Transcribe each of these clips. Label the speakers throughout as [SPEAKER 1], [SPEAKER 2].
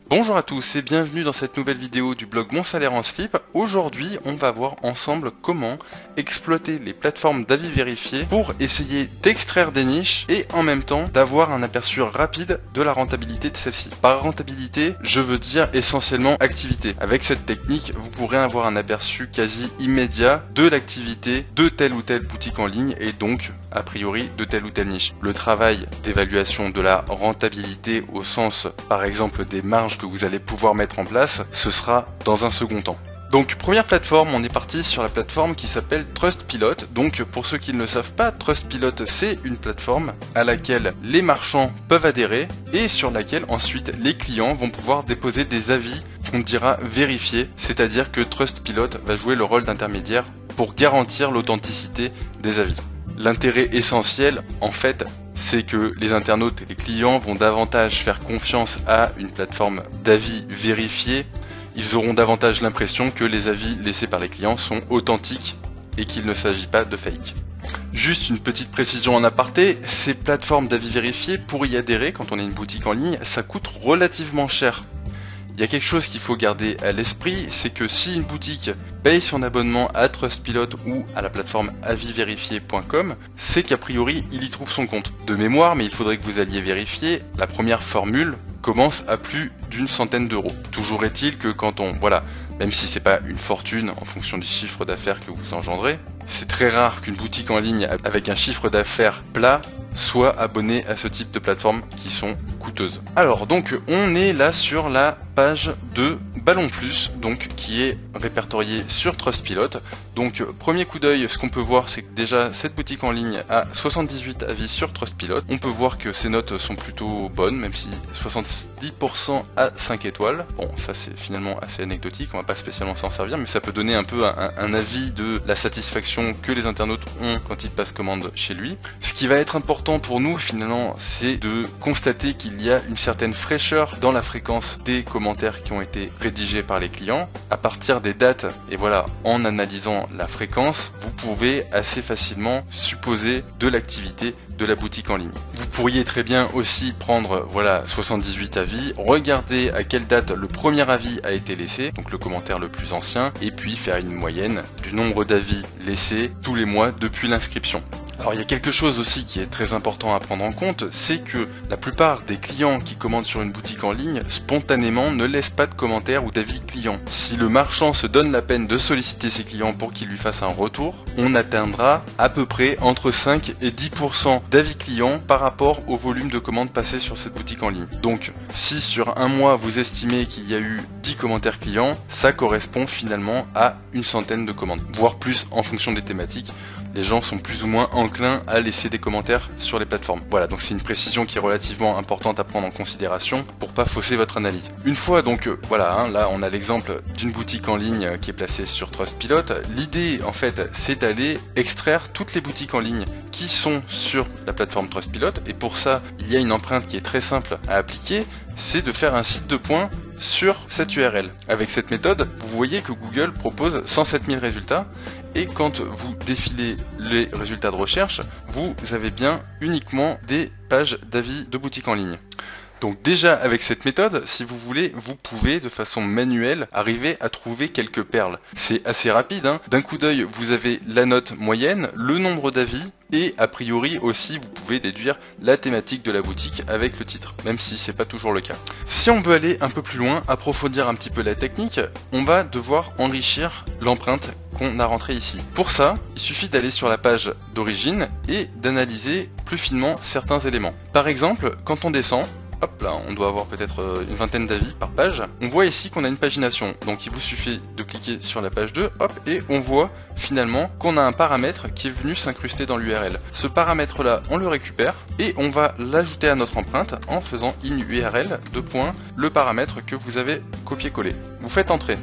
[SPEAKER 1] Bonjour à tous et bienvenue dans cette nouvelle vidéo du blog Mon Salaire en Slip. Aujourd'hui, on va voir ensemble comment exploiter les plateformes d'avis vérifiés pour essayer d'extraire des niches et en même temps d'avoir un aperçu rapide de la rentabilité de celle-ci. Par rentabilité, je veux dire essentiellement activité. Avec cette technique, vous pourrez avoir un aperçu quasi immédiat de l'activité de telle ou telle boutique en ligne et donc, a priori, de telle ou telle niche. Le travail d'évaluation de la rentabilité au sens, par exemple, des marges que vous allez pouvoir mettre en place, ce sera dans un second temps. Donc première plateforme, on est parti sur la plateforme qui s'appelle Trustpilot. Donc pour ceux qui ne le savent pas, Trustpilot c'est une plateforme à laquelle les marchands peuvent adhérer et sur laquelle ensuite les clients vont pouvoir déposer des avis qu'on dira vérifiés, c'est-à-dire que Trustpilot va jouer le rôle d'intermédiaire pour garantir l'authenticité des avis. L'intérêt essentiel, en fait, c'est que les internautes et les clients vont davantage faire confiance à une plateforme d'avis vérifiés. Ils auront davantage l'impression que les avis laissés par les clients sont authentiques et qu'il ne s'agit pas de fake. Juste une petite précision en aparté, ces plateformes d'avis vérifiés, pour y adhérer quand on est une boutique en ligne, ça coûte relativement cher. Il y a quelque chose qu'il faut garder à l'esprit, c'est que si une boutique paye son abonnement à Trustpilot ou à la plateforme avisverifié.com, c'est qu'a priori il y trouve son compte. De mémoire, mais il faudrait que vous alliez vérifier, la première formule commence à plus d'une centaine d'euros. Toujours est-il que quand même si c'est pas une fortune en fonction du chiffre d'affaires que vous engendrez, c'est très rare qu'une boutique en ligne avec un chiffre d'affaires plat soit abonné à ce type de plateformes qui sont coûteuses. Alors donc on est là sur la page de Ballon Plus, donc qui est répertoriée sur Trustpilot. Donc premier coup d'œil, ce qu'on peut voir, c'est que déjà cette boutique en ligne a 78 avis sur Trustpilot. On peut voir que ses notes sont plutôt bonnes, même si 70% à 5 étoiles. Bon, ça c'est finalement assez anecdotique, on va pas spécialement s'en servir, mais ça peut donner un peu un avis de la satisfaction que les internautes ont quand ils passent commande chez lui. Ce qui va être important pour nous finalement, c'est de constater qu'il y a une certaine fraîcheur dans la fréquence des commentaires qui ont été rédigés par les clients. À partir des dates, et voilà, en analysant la fréquence, vous pouvez assez facilement supposer de l'activité de la boutique en ligne. Vous pourriez très bien aussi prendre 78 avis, regarder à quelle date le premier avis a été laissé, donc le commentaire le plus ancien, et puis faire une moyenne du nombre d'avis laissés tous les mois depuis l'inscription. Alors il y a quelque chose aussi qui est très important à prendre en compte, c'est que la plupart des clients qui commandent sur une boutique en ligne, spontanément ne laissent pas de commentaires ou d'avis clients. Si le marchand se donne la peine de solliciter ses clients pour qu'ils lui fassent un retour, on atteindra à peu près entre 5 et 10% d'avis clients par rapport au volume de commandes passées sur cette boutique en ligne. Donc si sur un mois vous estimez qu'il y a eu 10 commentaires clients, ça correspond finalement à une centaine de commandes, voire plus en fonction des thématiques. Les gens sont plus ou moins enclins à laisser des commentaires sur les plateformes. Voilà, donc c'est une précision qui est relativement importante à prendre en considération pour pas fausser votre analyse. Une fois donc, là on a l'exemple d'une boutique en ligne qui est placée sur Trustpilot. L'idée en fait, c'est d'aller extraire toutes les boutiques en ligne qui sont sur la plateforme Trustpilot et pour ça, il y a une empreinte qui est très simple à appliquer, c'est de faire un site de points sur cette URL. Avec cette méthode, vous voyez que Google propose 107 000 résultats et quand vous défilez les résultats de recherche, vous avez bien uniquement des pages d'avis de boutiques en ligne. Donc déjà avec cette méthode, si vous voulez, vous pouvez de façon manuelle arriver à trouver quelques perles. C'est assez rapide, D'un coup d'œil, vous avez la note moyenne, le nombre d'avis et a priori aussi vous pouvez déduire la thématique de la boutique avec le titre, même si c'est pas toujours le cas. Si on veut aller un peu plus loin, approfondir un petit peu la technique, on va devoir enrichir l'empreinte qu'on a rentrée ici. Pour ça, il suffit d'aller sur la page d'origine et d'analyser plus finement certains éléments. Par exemple, quand on descend, hop là, on doit avoir peut-être une vingtaine d'avis par page. On voit ici qu'on a une pagination, donc il vous suffit de cliquer sur la page 2, hop, et on voit finalement qu'on a un paramètre qui est venu s'incruster dans l'URL. Ce paramètre là, on le récupère et on va l'ajouter à notre empreinte en faisant in URL le paramètre que vous avez copié-collé. Vous faites entrer.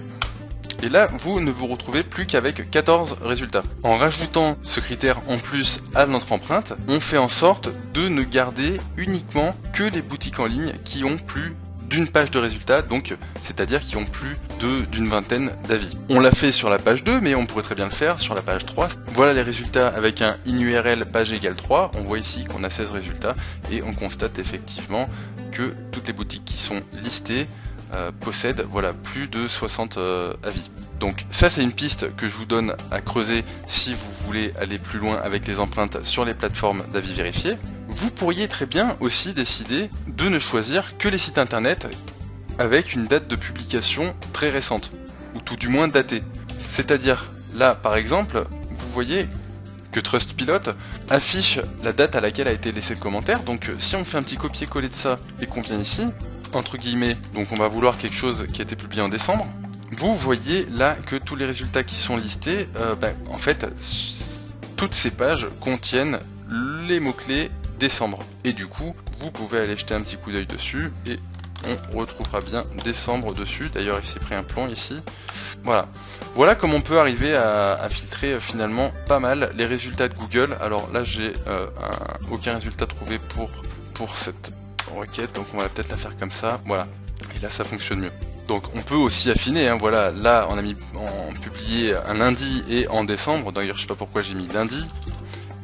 [SPEAKER 1] Et là, vous ne vous retrouvez plus qu'avec 14 résultats. En rajoutant ce critère en plus à notre empreinte, on fait en sorte de ne garder uniquement que les boutiques en ligne qui ont plus d'une page de résultats, donc c'est-à-dire qui ont plus d'une vingtaine d'avis. On l'a fait sur la page 2, mais on pourrait très bien le faire sur la page 3. Voilà les résultats avec un in-URL page égale 3. On voit ici qu'on a 16 résultats et on constate effectivement que toutes les boutiques qui sont listées possède voilà, plus de 60 avis. Donc ça c'est une piste que je vous donne à creuser si vous voulez aller plus loin avec les empreintes sur les plateformes d'avis vérifiés. Vous pourriez très bien aussi décider de ne choisir que les sites internet avec une date de publication très récente, ou tout du moins datée. C'est-à-dire là par exemple, vous voyez que Trustpilot affiche la date à laquelle a été laissé le commentaire. Donc si on fait un petit copier-coller de ça et qu'on vient ici, entre guillemets, donc on va vouloir quelque chose qui a été publié en décembre, vous voyez là que tous les résultats qui sont listés, en fait, toutes ces pages contiennent les mots-clés décembre. Et du coup, vous pouvez aller jeter un petit coup d'œil dessus et on retrouvera bien décembre dessus. D'ailleurs, il s'est pris un plomb ici. Voilà. Voilà comme on peut arriver à filtrer finalement pas mal les résultats de Google. Alors là, j'ai aucun résultat trouvé pour cette requête, donc on va peut-être la faire comme ça. Voilà. Et là, ça fonctionne mieux. Donc on peut aussi affiner, hein, voilà, là on a publié un lundi et en décembre, d'ailleurs je sais pas pourquoi j'ai mis lundi,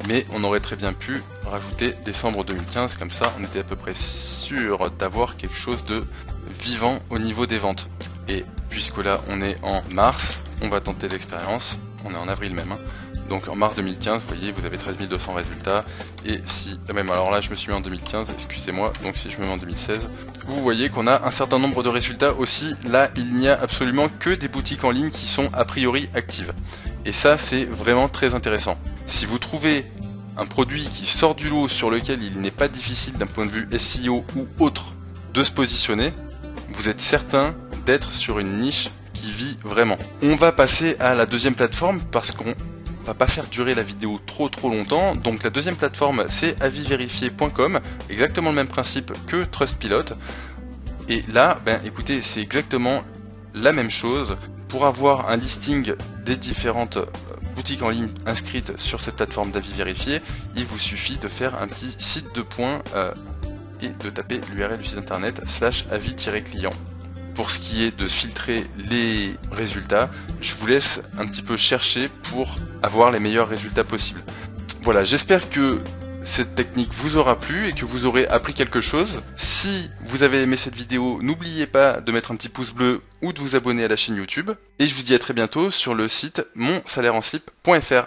[SPEAKER 1] mais on aurait très bien pu rajouter décembre 2015, comme ça on était à peu près sûr d'avoir quelque chose de vivant au niveau des ventes. Et puisque là on est en mars, on va tenter l'expérience, on est en avril même, hein. Donc en mars 2015, vous voyez, vous avez 13 200 résultats, et si, même alors là je me suis mis en 2015, excusez-moi, donc si je me mets en 2016, vous voyez qu'on a un certain nombre de résultats aussi. Là il n'y a absolument que des boutiques en ligne qui sont a priori actives. Et ça c'est vraiment très intéressant. Si vous trouvez un produit qui sort du lot sur lequel il n'est pas difficile d'un point de vue SEO ou autre de se positionner, vous êtes certain d'être sur une niche qui vit vraiment. On va passer à la deuxième plateforme parce qu'on va pas faire durer la vidéo trop longtemps. Donc la deuxième plateforme c'est avisverifié.com, exactement le même principe que Trustpilot. Et là, écoutez, c'est exactement la même chose. Pour avoir un listing des différentes boutiques en ligne inscrites sur cette plateforme d'avis vérifié, il vous suffit de faire un petit site de points et de taper l'URL du site internet /avis-client. Pour ce qui est de filtrer les résultats, je vous laisse un petit peu chercher pour avoir les meilleurs résultats possibles. Voilà, j'espère que cette technique vous aura plu et que vous aurez appris quelque chose. Si vous avez aimé cette vidéo, n'oubliez pas de mettre un petit pouce bleu ou de vous abonner à la chaîne YouTube. Et je vous dis à très bientôt sur le site monsalaireenslip.fr.